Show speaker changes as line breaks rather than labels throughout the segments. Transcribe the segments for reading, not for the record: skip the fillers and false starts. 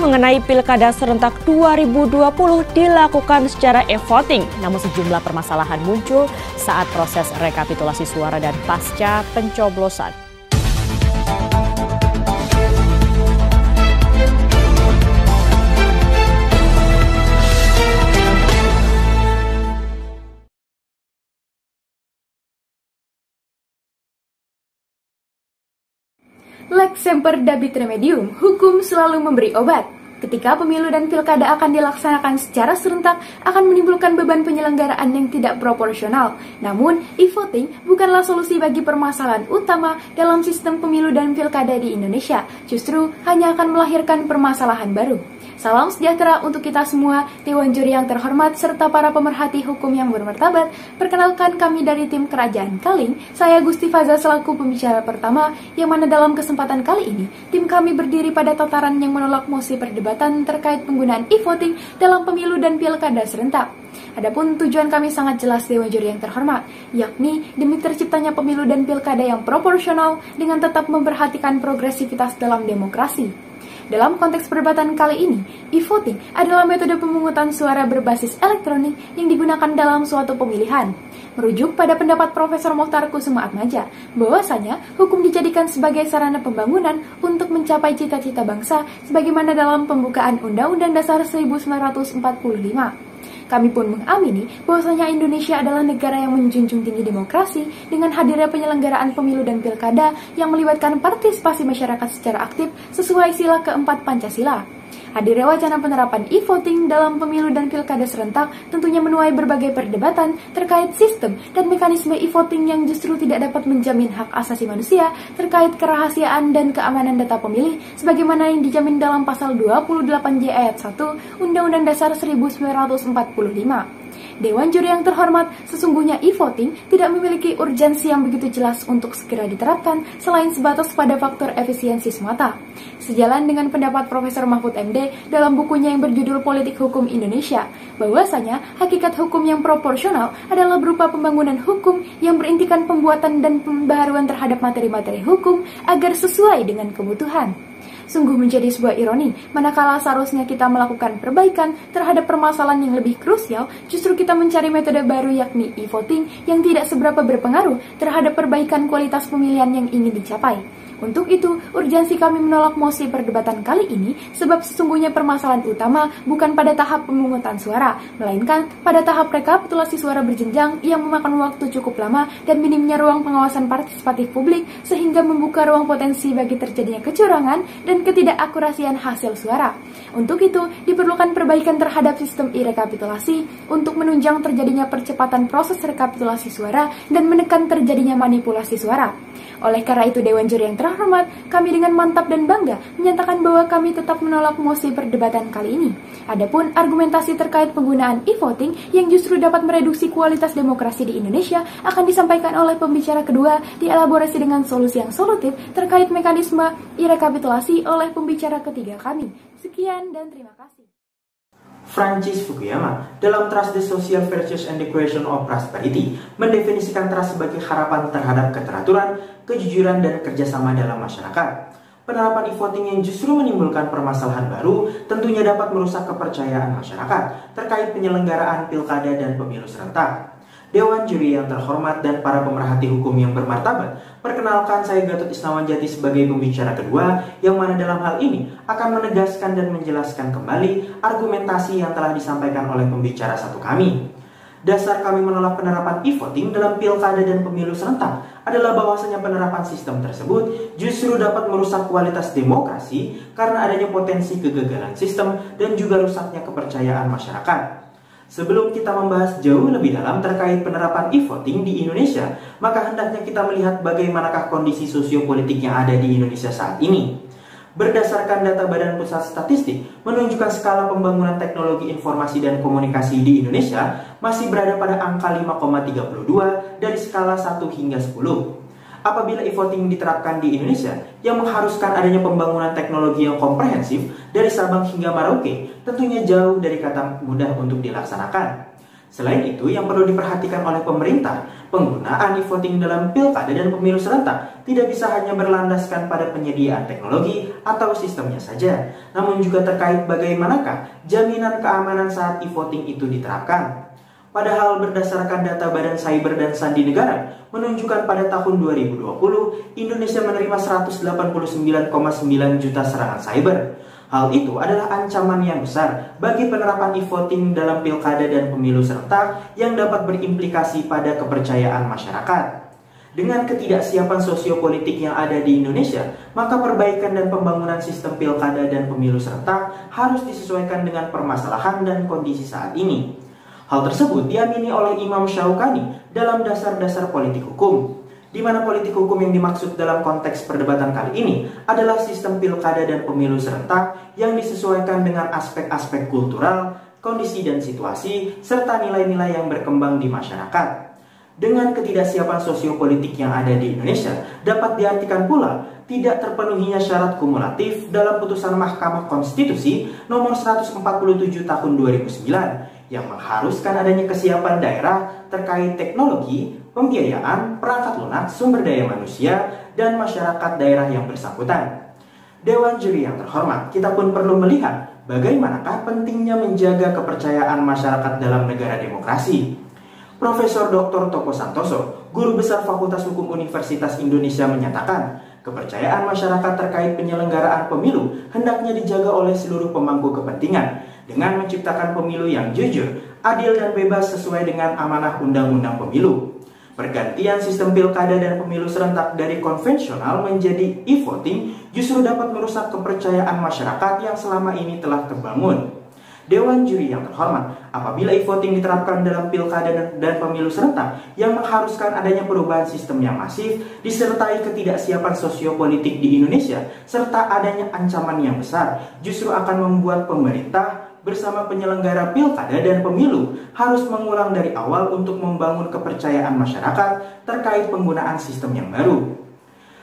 mengenai Pilkada serentak 2020 dilakukan secara e-voting, namun sejumlah permasalahan muncul saat proses rekapitulasi suara dan pasca pencoblosan.
Lex semper dabit remedium, hukum selalu memberi obat. Ketika pemilu dan pilkada akan dilaksanakan secara serentak, akan menimbulkan beban penyelenggaraan yang tidak proporsional. Namun, e-voting bukanlah solusi bagi permasalahan utama dalam sistem pemilu dan pilkada di Indonesia. Justru hanya akan melahirkan permasalahan baru. Salam sejahtera untuk kita semua, Dewan Juri yang terhormat, serta para pemerhati hukum yang bermartabat. Perkenalkan kami dari tim Kerajaan Kalling, saya Gusti Faza selaku pembicara pertama, yang mana dalam kesempatan kali ini, tim kami berdiri pada tataran yang menolak mosi perdebatan terkait penggunaan e-voting dalam pemilu dan pilkada serentak. Adapun tujuan kami sangat jelas, Dewan Juri yang terhormat, yakni demi terciptanya pemilu dan pilkada yang proporsional dengan tetap memperhatikan progresivitas dalam demokrasi. Dalam konteks perdebatan kali ini, e-voting adalah metode pemungutan suara berbasis elektronik yang digunakan dalam suatu pemilihan. Merujuk pada pendapat Profesor Mokhtar Kusuma Atmaja, bahwasanya hukum dijadikan sebagai sarana pembangunan untuk mencapai cita-cita bangsa sebagaimana dalam pembukaan Undang-Undang Dasar 1945. Kami pun mengamini bahwasanya Indonesia adalah negara yang menjunjung tinggi demokrasi dengan hadirnya penyelenggaraan pemilu dan pilkada yang melibatkan partisipasi masyarakat secara aktif sesuai sila keempat Pancasila. Hadirnya wacana penerapan e-voting dalam pemilu dan pilkada serentak tentunya menuai berbagai perdebatan terkait sistem dan mekanisme e-voting yang justru tidak dapat menjamin hak asasi manusia terkait kerahasiaan dan keamanan data pemilih sebagaimana yang dijamin dalam pasal 28J ayat 1 Undang-Undang Dasar 1945. Dewan Juri yang terhormat, sesungguhnya e-voting tidak memiliki urgensi yang begitu jelas untuk segera diterapkan selain sebatas pada faktor efisiensi semata. Sejalan dengan pendapat Profesor Mahfud MD dalam bukunya yang berjudul Politik Hukum Indonesia, bahwasanya hakikat hukum yang proporsional adalah berupa pembangunan hukum yang berintikan pembuatan dan pembaharuan terhadap materi-materi hukum agar sesuai dengan kebutuhan. Sungguh menjadi sebuah ironi, manakala seharusnya kita melakukan perbaikan terhadap permasalahan yang lebih krusial, justru kita mencari metode baru yakni e-voting yang tidak seberapa berpengaruh terhadap perbaikan kualitas pemilihan yang ingin dicapai. Untuk itu, urgensi kami menolak mosi perdebatan kali ini sebab sesungguhnya permasalahan utama bukan pada tahap pemungutan suara, melainkan pada tahap rekapitulasi suara berjenjang yang memakan waktu cukup lama dan minimnya ruang pengawasan partisipatif publik sehingga membuka ruang potensi bagi terjadinya kecurangan dan ketidakakurasian hasil suara. Untuk itu, diperlukan perbaikan terhadap sistem e-rekapitulasi untuk menunjang terjadinya percepatan proses rekapitulasi suara dan menekan terjadinya manipulasi suara. Oleh karena itu, Dewan Juri yang terhormat, kami dengan mantap dan bangga menyatakan bahwa kami tetap menolak mosi perdebatan kali ini. Adapun argumentasi terkait penggunaan e-voting yang justru dapat mereduksi kualitas demokrasi di Indonesia akan disampaikan oleh pembicara kedua, dielaborasi dengan solusi yang solutif terkait mekanisme e-rekapitulasi oleh pembicara ketiga kami. Sekian dan terima kasih.
Francis Fukuyama dalam Trust the Social Virtues and the Equation of Prosperity mendefinisikan trust sebagai harapan terhadap keteraturan, kejujuran, dan kerjasama dalam masyarakat. Penerapan e-voting yang justru menimbulkan permasalahan baru tentunya dapat merusak kepercayaan masyarakat terkait penyelenggaraan pilkada dan pemilu serentak. Dewan Juri yang terhormat dan para pemerhati hukum yang bermartabat, perkenalkan saya Gatot Isnawan Jati sebagai pembicara kedua yang mana dalam hal ini akan menegaskan dan menjelaskan kembali argumentasi yang telah disampaikan oleh pembicara satu kami. Dasar kami menolak penerapan e-voting dalam pilkada dan pemilu serentak adalah bahwasanya penerapan sistem tersebut justru dapat merusak kualitas demokrasi karena adanya potensi kegagalan sistem dan juga rusaknya kepercayaan masyarakat. Sebelum kita membahas jauh lebih dalam terkait penerapan e-voting di Indonesia, maka hendaknya kita melihat bagaimanakah kondisi sosiopolitik yang ada di Indonesia saat ini. Berdasarkan data Badan Pusat Statistik, menunjukkan skala pembangunan teknologi informasi dan komunikasi di Indonesia masih berada pada angka 5,32 dari skala 1 hingga 10. Apabila e-voting diterapkan di Indonesia yang mengharuskan adanya pembangunan teknologi yang komprehensif dari Sabang hingga Merauke, tentunya jauh dari kata mudah untuk dilaksanakan. Selain itu, yang perlu diperhatikan oleh pemerintah, Penggunaan e-voting dalam pilkada dan pemilu serentak tidak bisa hanya berlandaskan pada penyediaan teknologi atau sistemnya saja, namun juga terkait bagaimanakah jaminan keamanan saat e-voting itu diterapkan. Padahal berdasarkan data Badan Cyber dan Sandi Negara menunjukkan pada tahun 2020 Indonesia menerima 189,9 juta serangan cyber. Hal itu adalah ancaman yang besar bagi penerapan e-voting dalam pilkada dan pemilu serentak yang dapat berimplikasi pada kepercayaan masyarakat. Dengan ketidaksiapan sosiopolitik yang ada di Indonesia, maka perbaikan dan pembangunan sistem pilkada dan pemilu serentak harus disesuaikan dengan permasalahan dan kondisi saat ini. Hal tersebut diamini oleh Imam Syaukani dalam dasar-dasar politik hukum, di mana politik hukum yang dimaksud dalam konteks perdebatan kali ini adalah sistem pilkada dan pemilu serentak yang disesuaikan dengan aspek-aspek kultural, kondisi dan situasi, serta nilai-nilai yang berkembang di masyarakat. Dengan ketidaksiapan sosiopolitik yang ada di Indonesia, dapat diartikan pula tidak terpenuhinya syarat kumulatif dalam putusan Mahkamah Konstitusi nomor 147 tahun 2009 yang mengharuskan adanya kesiapan daerah terkait teknologi, pembiayaan, perangkat lunak, sumber daya manusia, dan masyarakat daerah yang bersangkutan. Dewan Juri yang terhormat, kita pun perlu melihat bagaimanakah pentingnya menjaga kepercayaan masyarakat dalam negara demokrasi. Profesor Dr. Toko Santoso, Guru Besar Fakultas Hukum Universitas Indonesia menyatakan, kepercayaan masyarakat terkait penyelenggaraan pemilu hendaknya dijaga oleh seluruh pemangku kepentingan dengan menciptakan pemilu yang jujur, adil dan bebas sesuai dengan amanah Undang-Undang Pemilu. Pergantian sistem pilkada dan pemilu serentak dari konvensional menjadi e-voting justru dapat merusak kepercayaan masyarakat yang selama ini telah terbangun. Dewan Juri yang terhormat, apabila e-voting diterapkan dalam pilkada dan pemilu serentak yang mengharuskan adanya perubahan sistem yang masif, disertai ketidaksiapan sosiopolitik di Indonesia, serta adanya ancaman yang besar, justru akan membuat pemerintah bersama penyelenggara pilkada dan pemilu harus mengulang dari awal untuk membangun kepercayaan masyarakat terkait penggunaan sistem yang baru.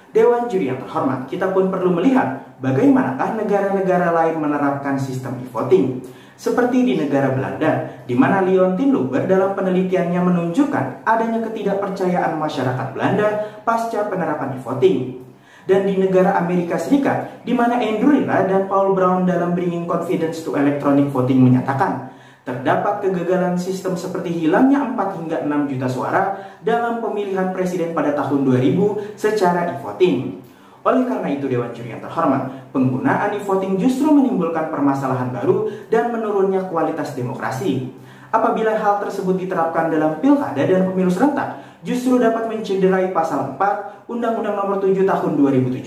Dewan Juri yang terhormat, kita pun perlu melihat bagaimanakah negara-negara lain menerapkan sistem e-voting. Seperti di negara Belanda, di mana Leon Tinluber dalam penelitiannya menunjukkan adanya ketidakpercayaan masyarakat Belanda pasca penerapan e-voting. Dan di negara Amerika Serikat, di mana Andrew Rila dan Paul Brown dalam Bringing Confidence to Electronic Voting menyatakan, terdapat kegagalan sistem seperti hilangnya 4 hingga 6 juta suara dalam pemilihan presiden pada tahun 2000 secara e-voting. Oleh karena itu, Dewan Juri yang terhormat, penggunaan e-voting justru menimbulkan permasalahan baru dan menurunnya kualitas demokrasi. Apabila hal tersebut diterapkan dalam pilkada dan pemilu serentak, justru dapat mencederai pasal 4 Undang-Undang Nomor 7 Tahun 2017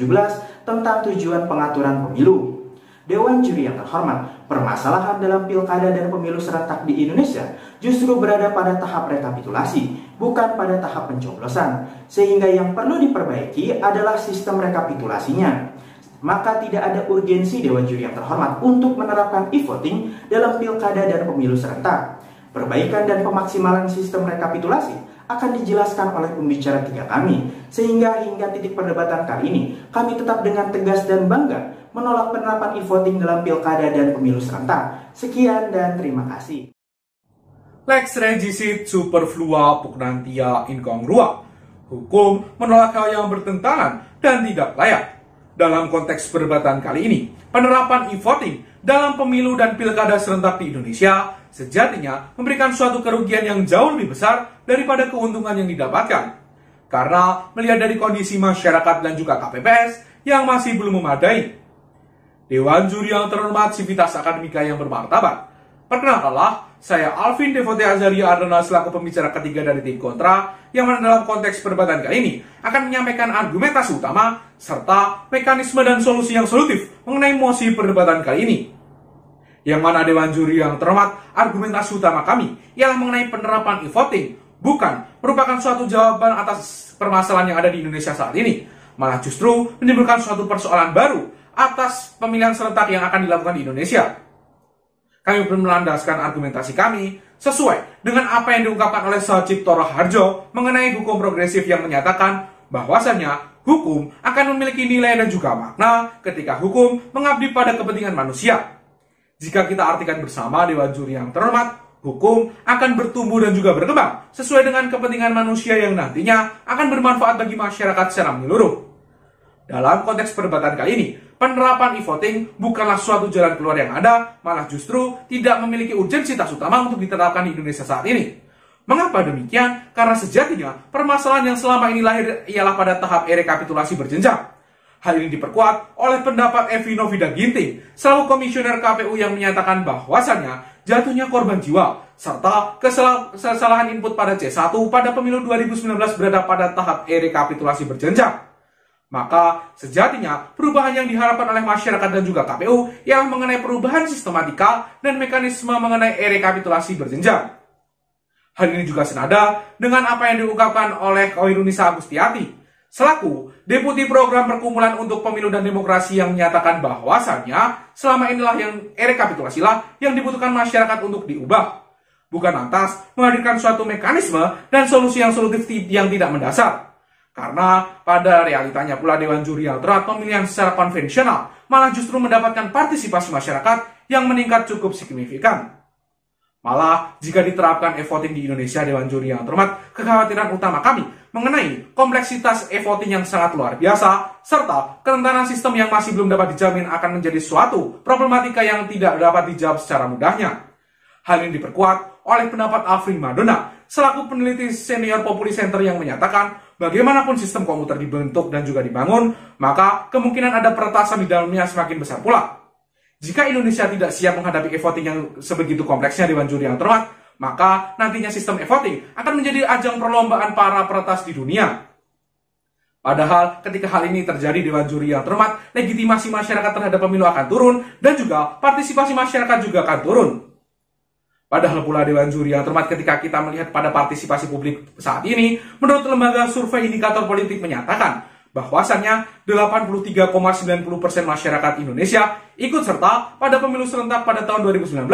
tentang tujuan pengaturan pemilu. Dewan Juri yang terhormat, permasalahan dalam pilkada dan pemilu serentak di Indonesia justru berada pada tahap rekapitulasi, bukan pada tahap pencoblosan, sehingga yang perlu diperbaiki adalah sistem rekapitulasinya. Maka tidak ada urgensi Dewan Juri yang terhormat untuk menerapkan e-voting dalam pilkada dan pemilu serentak. Perbaikan dan pemaksimalan sistem rekapitulasi akan dijelaskan oleh pembicara 3 kami, sehingga hingga titik perdebatan kali ini, kami tetap dengan tegas dan bangga menolak penerapan e-voting dalam pilkada dan pemilu serentak. Sekian dan terima kasih.
Lex regicit superflua pugnantia incongrua. Hukum menolak hal yang bertentangan dan tidak layak. Dalam konteks perdebatan kali ini, penerapan e-voting dalam pemilu dan pilkada serentak di Indonesia sejatinya memberikan suatu kerugian yang jauh lebih besar daripada keuntungan yang didapatkan. Karena melihat dari kondisi masyarakat dan juga KPPS yang masih belum memadai. Dewan Juri yang terhormat, Sivitas Akademika yang bermartabat. Perkenalkanlah, saya Alvin Devote Azaria Ardana selaku pembicara ketiga dari tim kontra yang mana dalam konteks perdebatan kali ini akan menyampaikan argumentasi utama serta mekanisme dan solusi yang solutif mengenai mosi perdebatan kali ini. Yang mana Dewan Juri yang terhormat, argumentasi utama kami ialah mengenai penerapan e-voting bukan merupakan suatu jawaban atas permasalahan yang ada di Indonesia saat ini, malah justru menimbulkan suatu persoalan baru atas pemilihan serentak yang akan dilakukan di Indonesia. Kami pun melandaskan argumentasi kami sesuai dengan apa yang diungkapkan oleh Sajib Toro Harjo mengenai hukum progresif yang menyatakan bahwasannya hukum akan memiliki nilai dan juga makna ketika hukum mengabdi pada kepentingan manusia. Jika kita artikan bersama Dewan Juri yang terhormat, Hukum akan bertumbuh dan juga berkembang sesuai dengan kepentingan manusia yang nantinya akan bermanfaat bagi masyarakat secara menyeluruh. Dalam konteks perdebatan kali ini, penerapan e-voting bukanlah suatu jalan keluar yang ada, malah justru tidak memiliki urgensitas utama untuk diterapkan di Indonesia saat ini. Mengapa demikian? Karena sejatinya permasalahan yang selama ini lahir ialah pada tahap rekapitulasi berjenjang. Hal ini diperkuat oleh pendapat Evi Novida Ginting, selaku komisioner KPU yang menyatakan bahwasannya jatuhnya korban jiwa serta kesalahan input pada C1 pada pemilu 2019 berada pada tahap rekapitulasi berjenjang. Maka sejatinya perubahan yang diharapkan oleh masyarakat dan juga KPU ialah mengenai perubahan sistematika dan mekanisme mengenai rekapitulasi berjenjang. Hal ini juga senada dengan apa yang diungkapkan oleh Koirunisa Agustiati, selaku Deputi Program Perkumpulan untuk Pemilu dan Demokrasi yang menyatakan bahwasannya selama inilah yang rekapitulasilah yang dibutuhkan masyarakat untuk diubah. Bukan lantas menghadirkan suatu mekanisme dan solusi yang solutif yang tidak mendasar. Karena pada realitanya pula Dewan Juri Alternatif pemilihan secara konvensional malah justru mendapatkan partisipasi masyarakat yang meningkat cukup signifikan. Malah jika diterapkan e-voting di Indonesia, Dewan Juri Alternatif, kekhawatiran utama kami mengenai kompleksitas e-voting yang sangat luar biasa, serta kerentanan sistem yang masih belum dapat dijamin akan menjadi suatu problematika yang tidak dapat dijawab secara mudahnya. Hal ini diperkuat oleh pendapat Afri Madonna, selaku peneliti senior Populi Center yang menyatakan bagaimanapun sistem komputer dibentuk dan juga dibangun, maka kemungkinan ada peretasan di dalamnya semakin besar pula. Jika Indonesia tidak siap menghadapi e-voting yang sebegitu kompleksnya Dewan Juri yang terhormat, maka nantinya sistem e-voting akan menjadi ajang perlombaan para peretas di dunia. Padahal ketika hal ini terjadi Dewan Juri yang terhormat, legitimasi masyarakat terhadap pemilu akan turun dan juga partisipasi masyarakat juga akan turun. Padahal pula Dewan Juri yang terhormat, ketika kita melihat pada partisipasi publik saat ini, menurut lembaga survei indikator politik menyatakan bahwasannya 83,90% masyarakat Indonesia ikut serta pada pemilu serentak pada tahun 2019.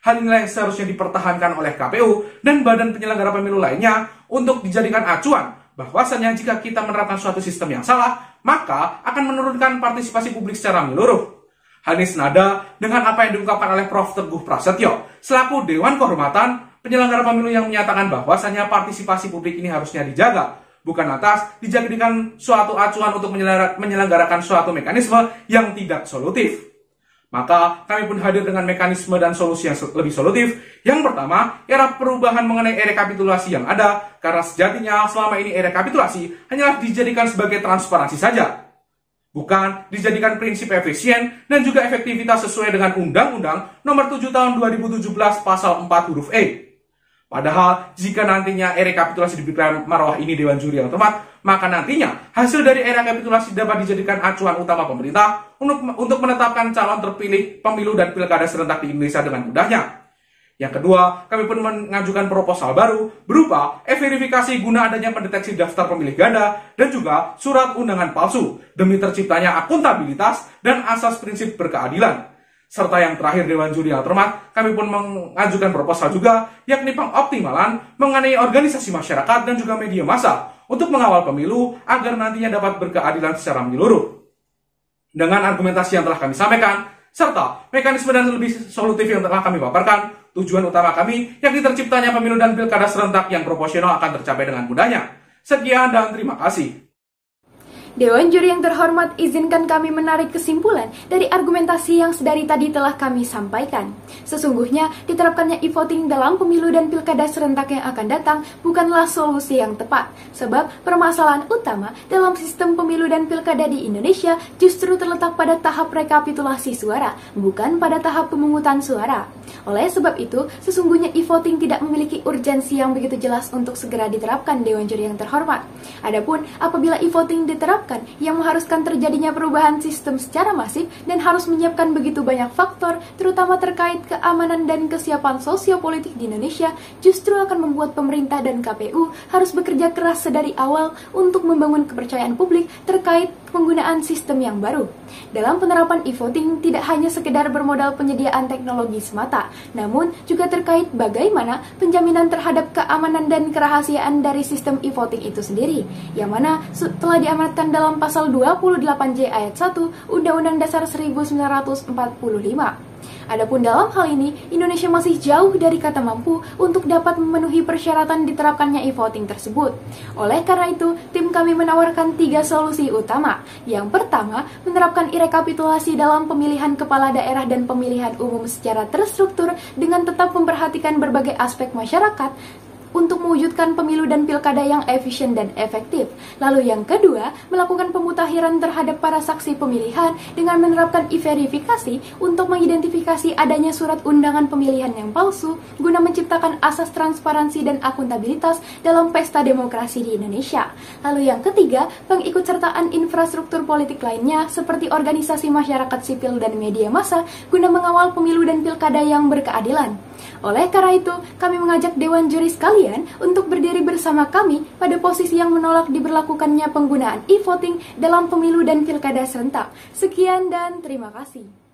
Hal inilah yang seharusnya dipertahankan oleh KPU dan badan penyelenggara pemilu lainnya untuk dijadikan acuan bahwasannya jika kita menerapkan suatu sistem yang salah, maka akan menurunkan partisipasi publik secara menyeluruh. Hal ini senada dengan apa yang diungkapkan oleh Prof. Teguh Prasetyo, selaku Dewan Kehormatan penyelenggara pemilu yang menyatakan bahwasannya partisipasi publik ini harusnya dijaga, bukan atas dijadikan suatu acuan untuk menyelenggarakan suatu mekanisme yang tidak solutif. Maka kami pun hadir dengan mekanisme dan solusi yang lebih solutif. Yang pertama, era perubahan mengenai rekapitulasi yang ada, karena sejatinya selama ini rekapitulasi hanyalah dijadikan sebagai transparansi saja, bukan dijadikan prinsip efisien dan juga efektivitas sesuai dengan Undang-Undang Nomor 7 Tahun 2017 Pasal 4 huruf E. Padahal jika nantinya rekapitulasi diberikan marwah ini Dewan Juri yang terhormat, maka nantinya hasil dari rekapitulasi dapat dijadikan acuan utama pemerintah untuk menetapkan calon terpilih pemilu dan pilkada serentak di Indonesia dengan mudahnya. Yang kedua, kami pun mengajukan proposal baru berupa e-verifikasi guna adanya pendeteksi daftar pemilih ganda dan juga surat undangan palsu demi terciptanya akuntabilitas dan asas prinsip berkeadilan. Serta yang terakhir Dewan Juri yang terhormat, kami pun mengajukan proposal juga yakni pengoptimalan mengenai organisasi masyarakat dan juga media massa untuk mengawal pemilu agar nantinya dapat berkeadilan secara menyeluruh. Dengan argumentasi yang telah kami sampaikan, serta mekanisme dan lebih solutif yang telah kami paparkan, tujuan utama kami yakni terciptanya pemilu dan pilkada serentak yang proporsional akan tercapai dengan mudahnya. Sekian dan terima kasih.
Dewan Juri yang terhormat, izinkan kami menarik kesimpulan dari argumentasi yang sedari tadi telah kami sampaikan. Sesungguhnya, diterapkannya e-voting dalam pemilu dan pilkada serentak yang akan datang bukanlah solusi yang tepat, sebab permasalahan utama dalam sistem pemilu dan pilkada di Indonesia justru terletak pada tahap rekapitulasi suara, bukan pada tahap pemungutan suara. Oleh sebab itu, sesungguhnya e-voting tidak memiliki urgensi yang begitu jelas untuk segera diterapkan Dewan Juri yang terhormat. Adapun apabila e-voting diterapkan yang mengharuskan terjadinya perubahan sistem secara masif dan harus menyiapkan begitu banyak faktor, terutama terkait keamanan dan kesiapan sosiopolitik di Indonesia, justru akan membuat pemerintah dan KPU harus bekerja keras sedari awal untuk membangun kepercayaan publik terkait penggunaan sistem yang baru. Dalam penerapan e-voting tidak hanya sekedar bermodal penyediaan teknologi semata, namun juga terkait bagaimana penjaminan terhadap keamanan dan kerahasiaan dari sistem e-voting itu sendiri, yang mana telah diamanatkan dalam pasal 28J ayat 1 Undang-Undang Dasar 1945. Adapun dalam hal ini, Indonesia masih jauh dari kata mampu untuk dapat memenuhi persyaratan diterapkannya e-voting tersebut. Oleh karena itu, tim kami menawarkan 3 solusi utama. Yang pertama, menerapkan e-rekapitulasi dalam pemilihan kepala daerah dan pemilihan umum secara terstruktur dengan tetap memperhatikan berbagai aspek masyarakat untuk mewujudkan pemilu dan pilkada yang efisien dan efektif. Lalu yang kedua, melakukan pemutakhiran terhadap para saksi pemilihan dengan menerapkan e-verifikasi untuk mengidentifikasi adanya surat undangan pemilihan yang palsu guna menciptakan asas transparansi dan akuntabilitas dalam pesta demokrasi di Indonesia. Lalu yang ketiga, pengikutsertaan infrastruktur politik lainnya seperti organisasi masyarakat sipil dan media massa guna mengawal pemilu dan pilkada yang berkeadilan. Oleh karena itu, kami mengajak Dewan Juri sekalian untuk berdiri bersama kami pada posisi yang menolak diberlakukannya penggunaan e-voting dalam pemilu dan pilkada serentak. Sekian dan terima kasih.